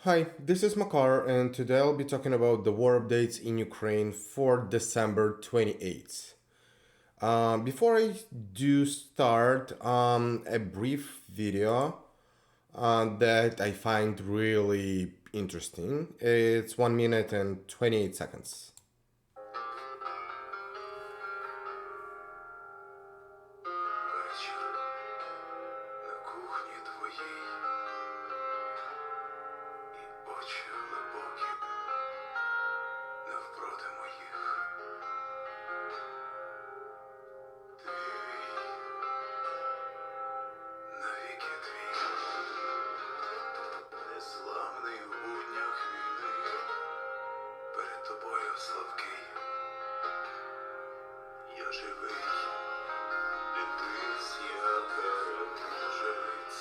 Hi, this is Makar, and today I'll be talking about the war updates in Ukraine for December 28th. Before I do start, a brief video that I find really interesting. It's 1 minute and 28 seconds. Вечір на кухні твоїй, і очі глибокі навпроти моїх. Твій, навіки твій, незламний у буднях війни, перед тобою слабкий, я живий. Дивись, я переможець,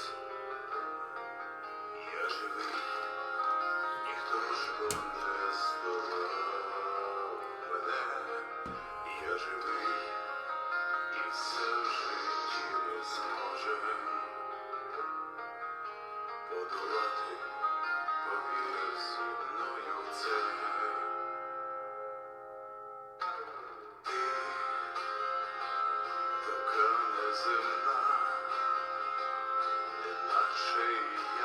я живий, ніхто ж бо не здолав мене, я живий, і все в житті ми зможем подолати, повір зі мною в це. Така неземна, неначе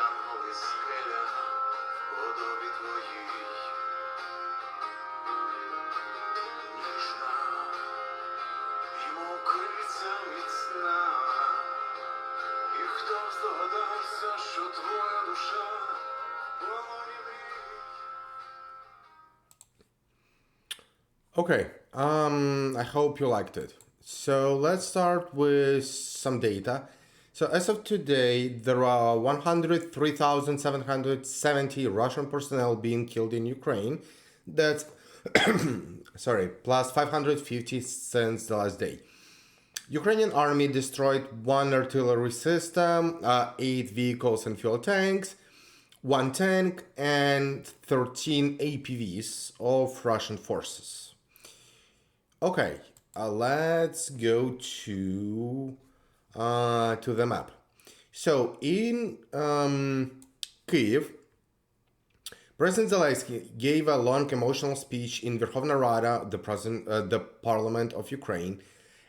янгол і скеля в подобі твоїй. Ніжна, йому криця міцна, і хто здогадався, що твоя душа в полоні мрій. Okay, I hope you liked it. So let's start with some data. So as of today, there are 103,770 Russian personnel being killed in Ukraine. That's, sorry, plus 550 since the last day. Ukrainian army destroyed one artillery system, 8 vehicles and fuel tanks, one tank, and 13 APVs of Russian forces. Okay, let's go to the map. So in Kyiv, President Zelensky gave a long emotional speech in Verkhovna Rada, the parliament of Ukraine.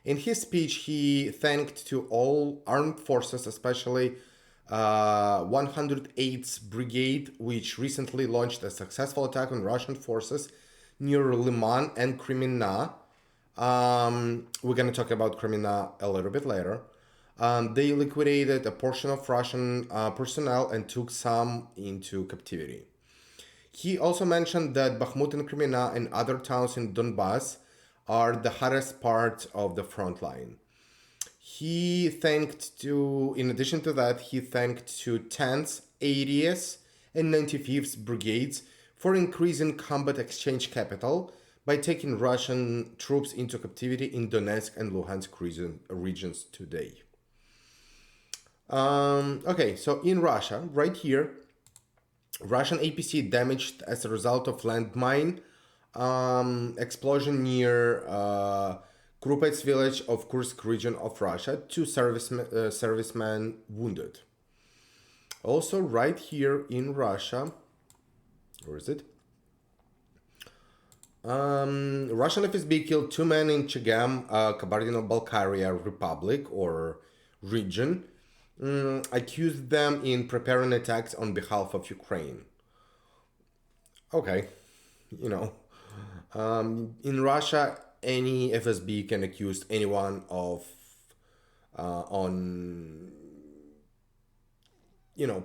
In his speech, he thanked to all armed forces, especially 108th Brigade, which recently launched a successful attack on Russian forces near Liman and Kreminna. We're going to talk about Kreminna a little bit later. They liquidated a portion of Russian personnel and took some into captivity. He also mentioned that Bakhmut and Kreminna and other towns in Donbass are the hardest part of the front line. He thanked to, in addition to that, he thanked to 10th, 80th, and 95th Brigades for increasing combat exchange capital by taking Russian troops into captivity in Donetsk and Luhansk regions today. Okay, so in Russia, right here, Russian APC damaged as a result of landmine explosion near Krupets village of Kursk region of Russia. Two servicemen wounded. Also, right here in Russia, where is it? Russian FSB killed two men in Chagam, Kabardino-Balkaria Republic or region, accused them in preparing attacks on behalf of Ukraine. Okay, you know, in Russia, any FSB can accuse anyone of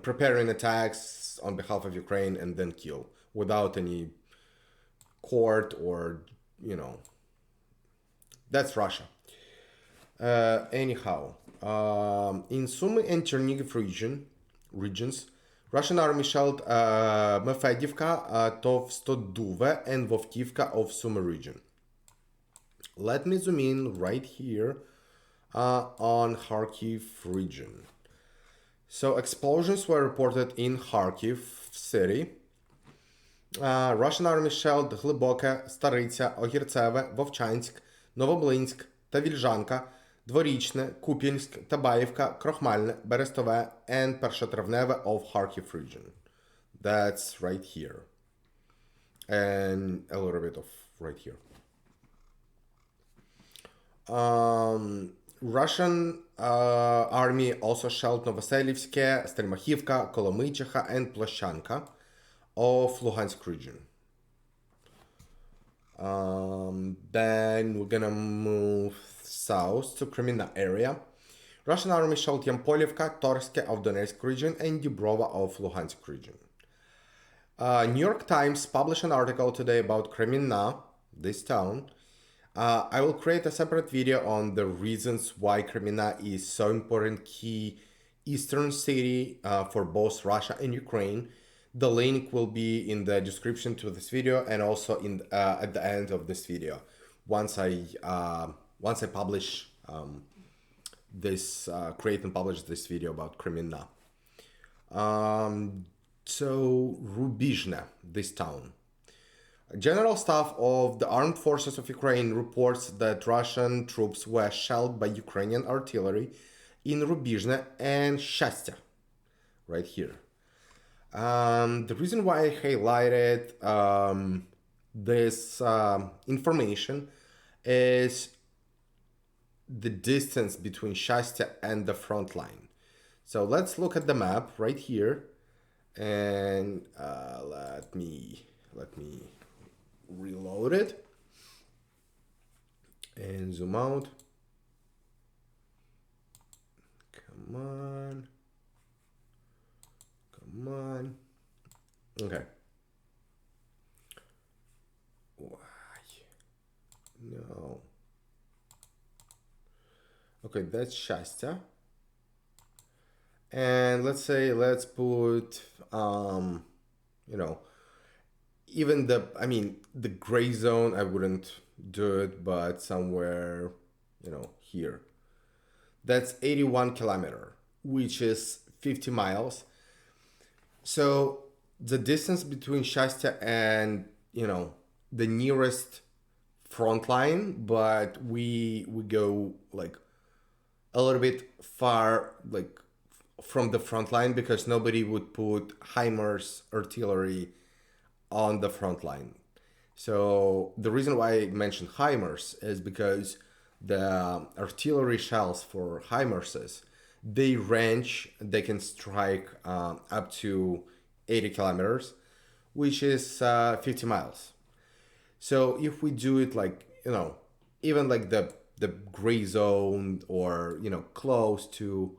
preparing attacks on behalf of Ukraine and then kill without any court or, that's Russia. Anyhow, in Sumy and Chernigiv regions, Russian army shelled Mefedivka, Tovstoduve, and Vovkivka of Sumy region. Let me zoom in right here on Kharkiv region. So explosions were reported in Kharkiv city. Russian army shelled Глибоке, Стариця, Огірцеве, Вовчанськ, Новоблинськ та Вільжанка, Дворічне, Куп'янськ, Табаївка, Крохмальне, Берестове, and Першотравневе of Kharkiv region. That's right here. And a little bit of right here. Russian army also shelled Novoselivske, Stelmachivka, Kolomychiha, and Ploshchanka of Luhansk region. Then we're gonna move south to Kreminna area. Russian army shelled Yampolivka, Torske of Donetsk region, and Dubrova of Luhansk region. New York Times published an article today about Kreminna, this town. I will create a separate video on the reasons why Kreminna is so important key eastern city for both Russia and Ukraine. The link will be in the description to this video and also in at the end of this video. Once I publish create and publish this video about Kreminna. So Rubizhne, this town. General Staff of the Armed Forces of Ukraine reports that Russian troops were shelled by Ukrainian artillery in Rubizhne and Shastya, right here. The reason why I highlighted this information is the distance between Shastya and the front line. So let's look at the map right here, and let me reload it and zoom out. Come on. Okay. Why? No. Okay, that's Shastya. And let's put even the gray zone, I wouldn't do it, but somewhere, here. That's 81 kilometer, which is 50 miles. So the distance between Shastya and, the nearest front line, but we go like a little bit far, like from the front line, because nobody would put HIMARS artillery on the front line. So the reason why I mentioned HIMARS is because the artillery shells for HIMARSes, they can strike up to 80 kilometers, which is 50 miles. So if we do it like, even like the gray zone or, close to,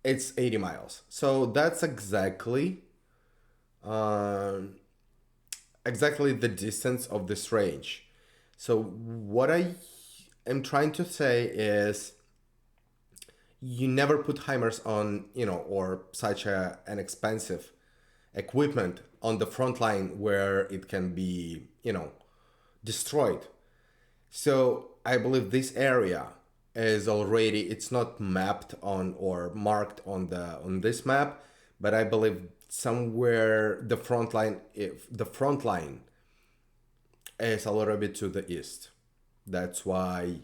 it's 80 miles. So that's exactly the distance of this range. So what I am trying to say is you never put HIMARS on, or such an expensive equipment on the front line where it can be, destroyed. So I believe this area is already, it's not mapped on or marked on this map, but I believe somewhere the front line is a little bit to the east. That's why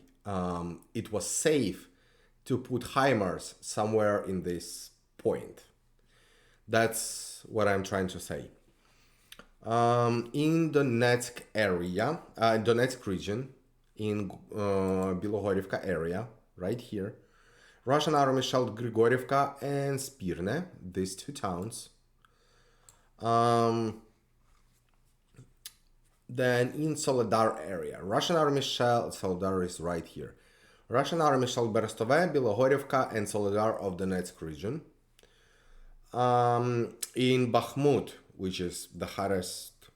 it was safe to put HIMARS somewhere in this point. That's what I'm trying to say. In Donetsk area, Donetsk region, in Bilohorivka area, right here, Russian army shelled Grigorivka and Spirne, these two towns. Then in Soledar area, Russian army shelled, Soledar is right here. Russian army shelled Berestove, Bilohorivka, and Soledar of Donetsk region. In Bakhmut, which is the hottest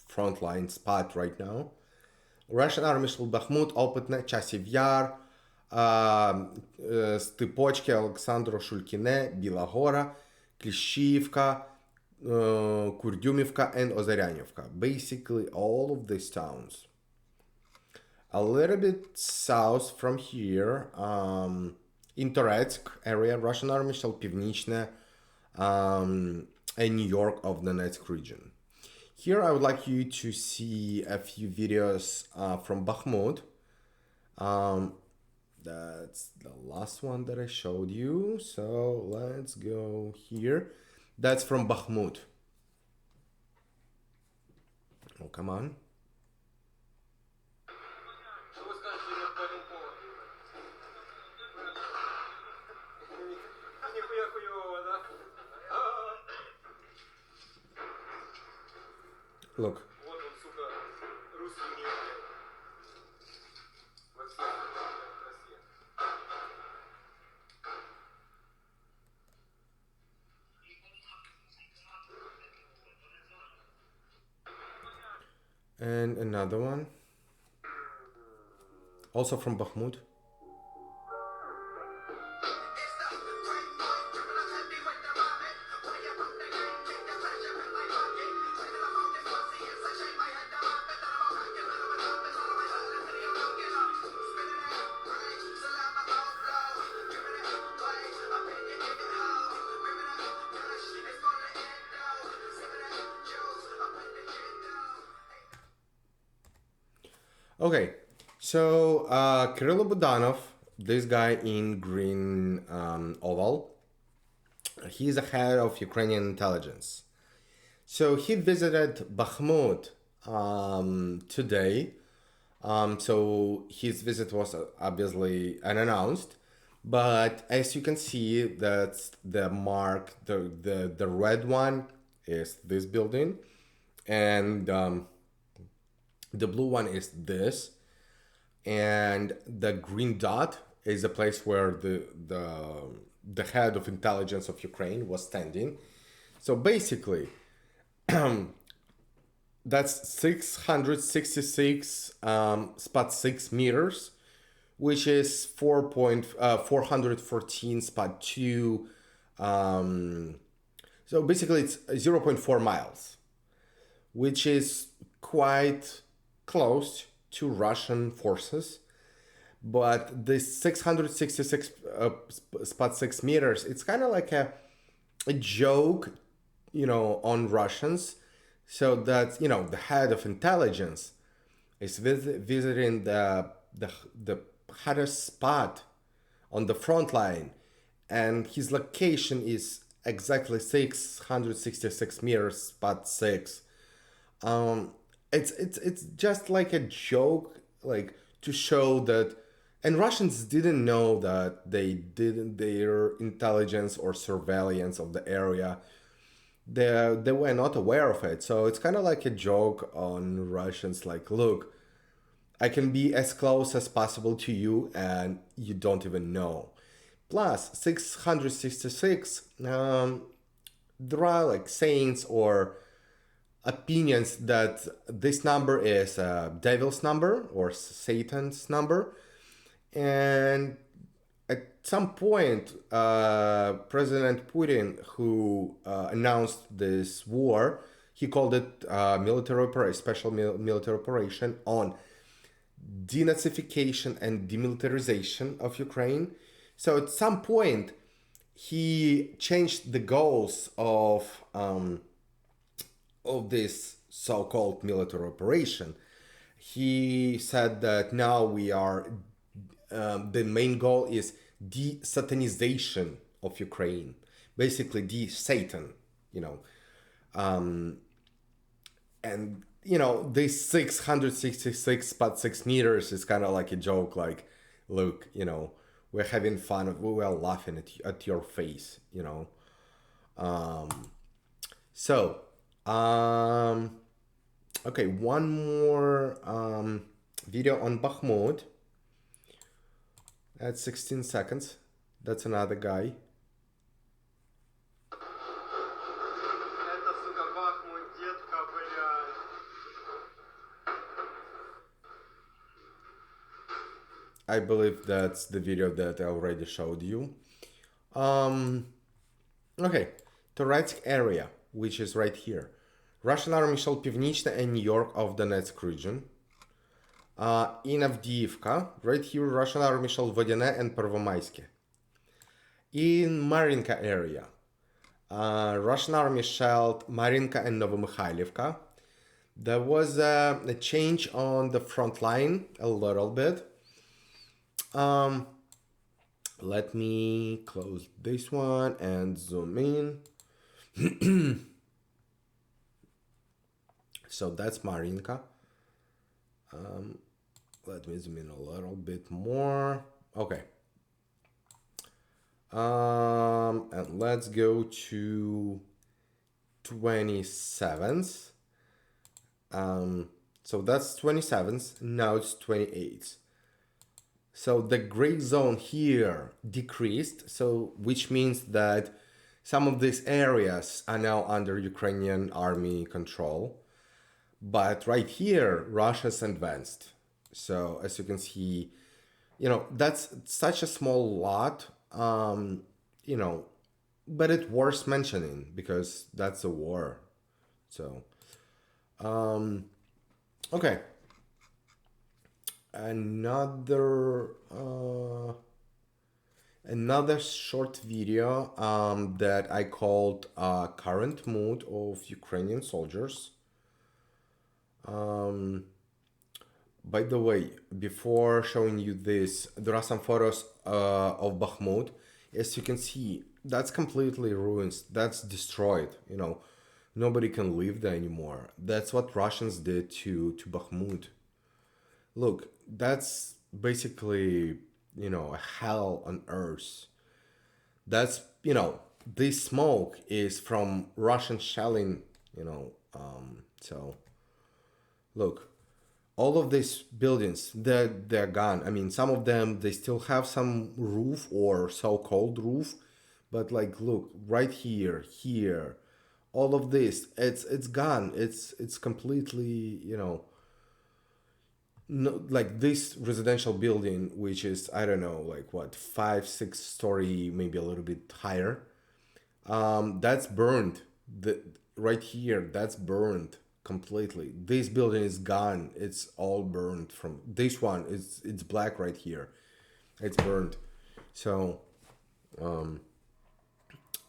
frontline spot right now, Russian army shelled Bakhmut, Opytne, Chasiv Yar, Степочки, Alexandro Shulkine, Bilagora, Klishivka, Kurdyumivka, and Ozaryanivka. Basically all of these towns. A little bit south from here, in Toretsk area, Russian army shelled Pivnichne and New York of the Donetsk region. Here I would like you to see a few videos from Bakhmut. That's the last one that I showed you. So let's go here. That's from Bakhmut. Oh, come on. Что вы скажете по этому поводу? Нихуя хуёво, да? Look. Вот он, сука, русский мир, блядь. Во всей красе. And another one. Also from Bakhmut. Okay, so Kirill Budanov, this guy in green oval, he's the head of Ukrainian intelligence. So he visited Bakhmut today. So his visit was obviously unannounced, but as you can see, that's the mark. The red one is this building, and the blue one is this, and the green dot is the place where the head of intelligence of Ukraine was standing. So basically, that's 666 spot 6 meters, which is 414 spot 2. So basically, it's 0.4 miles, which is quite close to Russian forces. But this 666 spot 6 meters, it's kind of like a joke, on Russians. So that, the head of intelligence is visiting the hottest spot on the front line, and his location is exactly 666 meters, spot 6. It's just like a joke, like to show that, and Russians didn't know that their intelligence or surveillance of the area, they were not aware of it. So it's kind of like a joke on Russians, like, look, I can be as close as possible to you and you don't even know. Plus 666, there are like sayings or opinions that this number is a devil's number or Satan's number. And at some point, President Putin, who announced this war, he called it special military operation on denazification and demilitarization of Ukraine. So at some point, he changed the goals of this so-called military operation. He said that now we are the main goal is de-satanization of Ukraine, basically de-Satan, and this 666 spot 6 meters is kind of like a joke, like, look, we're having fun, we were laughing at your face, so okay, one more video on Bakhmut at 16 seconds. That's another guy. Это, сука, Бахмут, детка, блядь. I believe that's the video that I already showed you. Okay, Toretsk area, which is right here. Russian army shelled Pivnichna and New York of Donetsk region. In Avdiivka, right here, Russian army shelled Vodyane and Pervomayske. In Marinka area, Russian army shelled Marinka and Novomykhailivka. There was a change on the front line a little bit. Let me close this one and zoom in. So that's Marinka. Let me zoom in a little bit more. Okay. And let's go to 27th. So that's 27th. Now it's 28th. So the gray zone here decreased. So which means that some of these areas are now under Ukrainian army control. But right here, Russia's advanced. So as you can see, that's such a small lot, you know, but it's worth mentioning because that's a war. So, okay. Another another short video that I called current mood of Ukrainian soldiers. By the way, before showing you this, there are some photos of Bakhmut. As you can see, that's completely ruined. That's destroyed. Nobody can live there anymore. That's what Russians did to Bakhmut. Look, that's basically, a hell on earth. That's, this smoke is from Russian shelling, so look, all of these buildings, they're gone. I mean, some of them, they still have some roof or so-called roof, but like, look, right here, all of this, it's gone. It's completely, no, like this residential building, which is, I don't know, like what, 5, 6 story, maybe a little bit higher. That's burned. The right here, that's burned completely. This building is gone. It's all burned. From this one, it's black right here. It's burned. So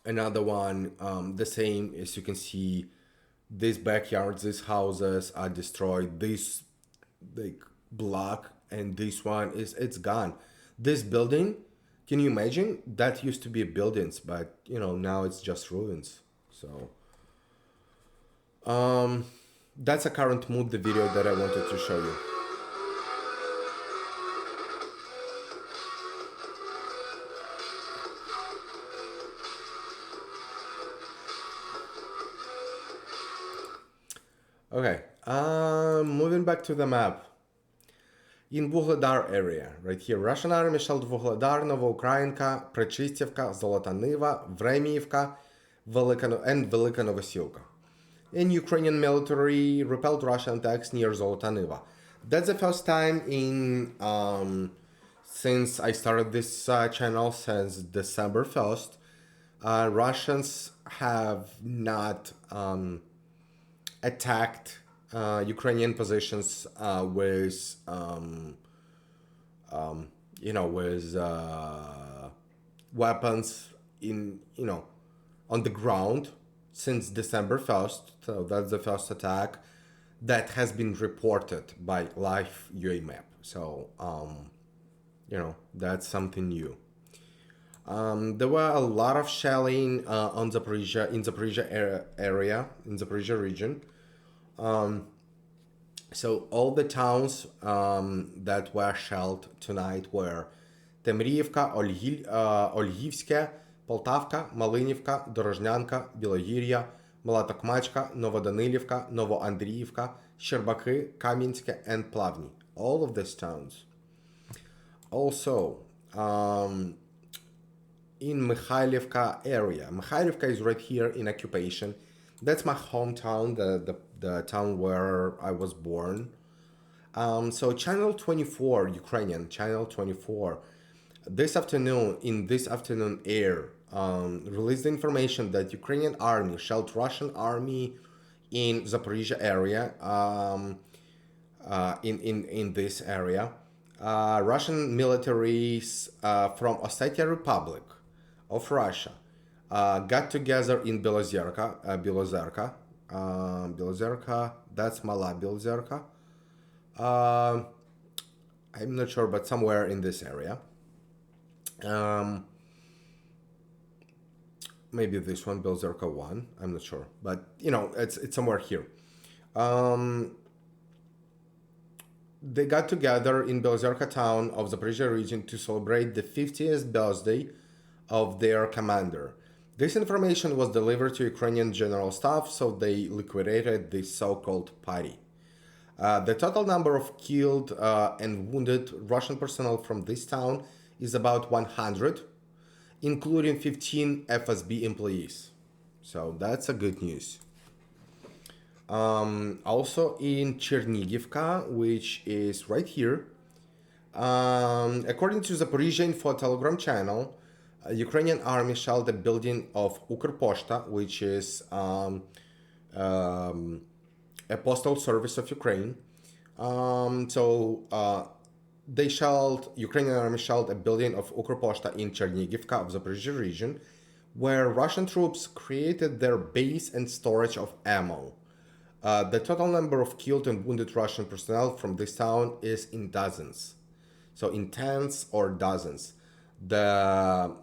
another one, the same. As you can see, these backyards, these houses are destroyed. This like block and this one is it's gone. This building, can you imagine? That used to be buildings, but now it's just ruins. So that's a current mood, the video that I wanted to show you. Okay, moving back to the map. In Vuhledar area, right here, Russian army shelled Vuhledar, Novoukrainka, Prechistevka, Zolota Niva, Vremyivka, and Velika Novosilka. And Ukrainian military repelled Russian attacks near Zolota Niva. That's the first time in since I started this channel, since December 1st, Russians have not attacked Ukrainian positions with with weapons on the ground since December 1st. So that's the first attack that has been reported by live UA map. So that's something new. There were a lot of shelling on Zaporizhia, in Zaporizhia area, in Zaporizhia region. So all the towns that were shelled tonight were Temriivka, Olgivske, Poltavka, Малинівка, Дорожнянка, Білогір'я, Мала Токмачка, Новоданилівка, Новоандріївка, Щербаки, Кам'янське, and Plavny. All of these towns. Also, in Mikhailivka area. Mikhailivka is right here in occupation. That's my hometown, the town where I was born. So channel 24, Ukrainian, channel 24, this afternoon air, released the information that Ukrainian army shelled Russian army in Zaporizhia area, in this area. Russian militaries from Ossetia Republic of Russia got together in Belozerka. That's Mala Belozerka. I'm not sure, but somewhere in this area. Maybe this one, Belozerka 1, I'm not sure. But, it's somewhere here. Um, they got together in Belzerka town of Zaporizhia region to celebrate the 50th birthday of their commander. This information was delivered to Ukrainian general staff, so they liquidated this so-called party. The total number of killed and wounded Russian personnel from this town is about 100, including 15 FSB employees. So that's a good news. Also in Chernigivka, which is right here, according to Zaporizhia Info Telegram channel, Ukrainian army shelled the building of Ukrposhta, which is a postal service of Ukraine. Ukrainian army shelled a building of Ukrposhta in Chernigivka of Zaporizhia region, where Russian troops created their base and storage of ammo. The total number of killed and wounded Russian personnel from this town is in dozens. So in tens or dozens. The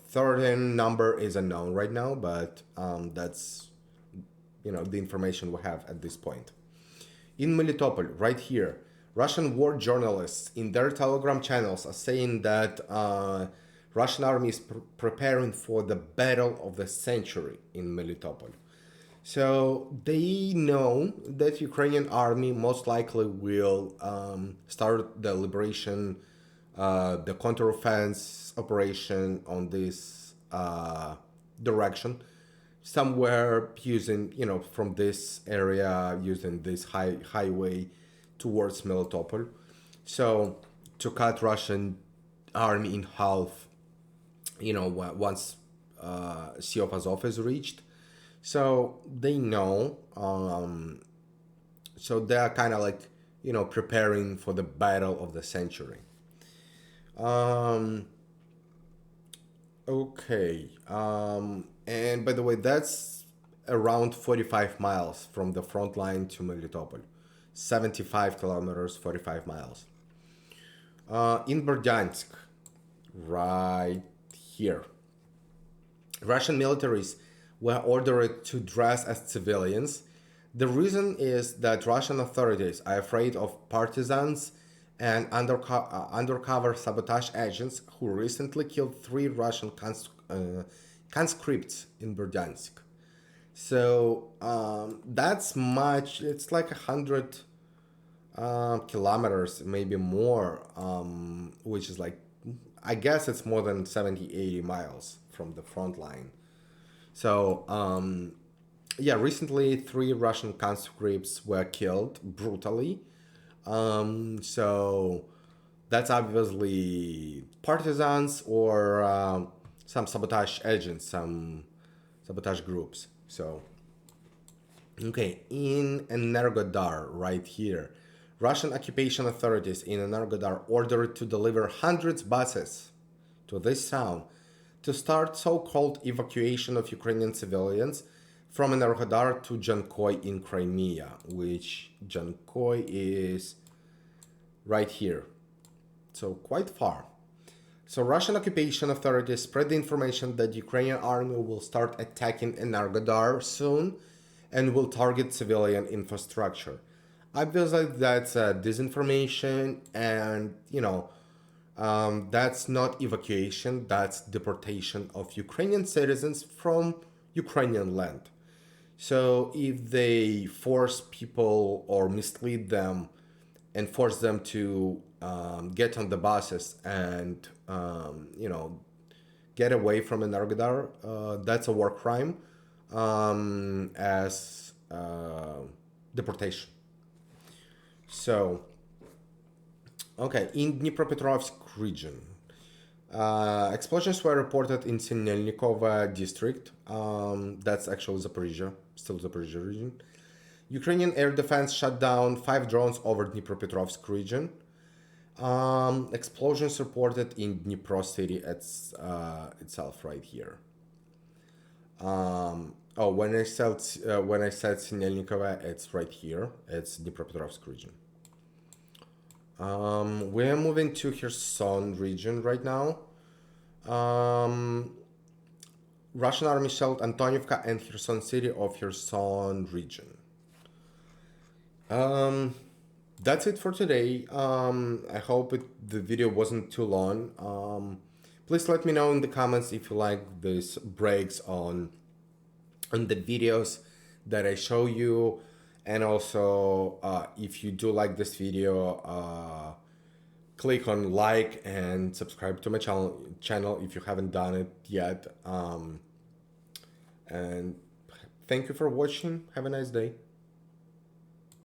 certain number is unknown right now, but that's the information we have at this point. In Melitopol, right here, Russian war journalists in their Telegram channels are saying that Russian army is preparing for the battle of the century in Melitopol. So they know that Ukrainian army most likely will start the liberation, the counteroffense operation on this direction, somewhere using, from this area, using this highway towards Melitopol. So to cut Russian army in half, once Sea of Azov is reached. So they know. So they are kind of like, preparing for the battle of the century. Okay. And by the way, that's around 45 miles from the front line to Melitopol. 75 kilometers, 45 miles. In Berdyansk, right here, Russian militaries were ordered to dress as civilians. The reason is that Russian authorities are afraid of partisans and undercover sabotage agents who recently killed 3 Russian conscripts in Berdyansk. So that's much. It's like 100 kilometers, maybe more, which is like, I guess it's more than 70, 80 miles from the front line. So, recently 3 Russian conscripts were killed brutally. So that's obviously partisans or some sabotage agents, some sabotage groups. So, okay, in Energodar, right here, Russian occupation authorities in Energodar ordered to deliver hundreds buses to this town to start so-called evacuation of Ukrainian civilians from Energodar to Jankoy in Crimea, which Jankoy is right here, so quite far. So Russian occupation authorities spread the information that Ukrainian army will start attacking Energodar soon and will target civilian infrastructure. Obviously, that's disinformation, and that's not evacuation, that's deportation of Ukrainian citizens from Ukrainian land. So if they force people or mislead them and force them to get on the buses and, get away from Energodar, that's a war crime as deportation. So, okay, in Dnipropetrovsk region, explosions were reported in Sinelnikova district. That's actually Zaporizhia, still Zaporizhia region. Ukrainian air defense shot down 5 drones over Dnipropetrovsk region. Explosions reported in Dnipro city itself, right here. When I said Sinelnikova, it's right here. It's Dnipropetrovsk region. We are moving to Kherson region right now. Russian army shelled Antonivka and Kherson city of Kherson region. That's it for today. I hope the video wasn't too long. Please let me know in the comments if you like these breaks on the videos that I show you, and also if you do like this video, click on like and subscribe to my channel if you haven't done it yet. And thank you for watching. Have a nice day.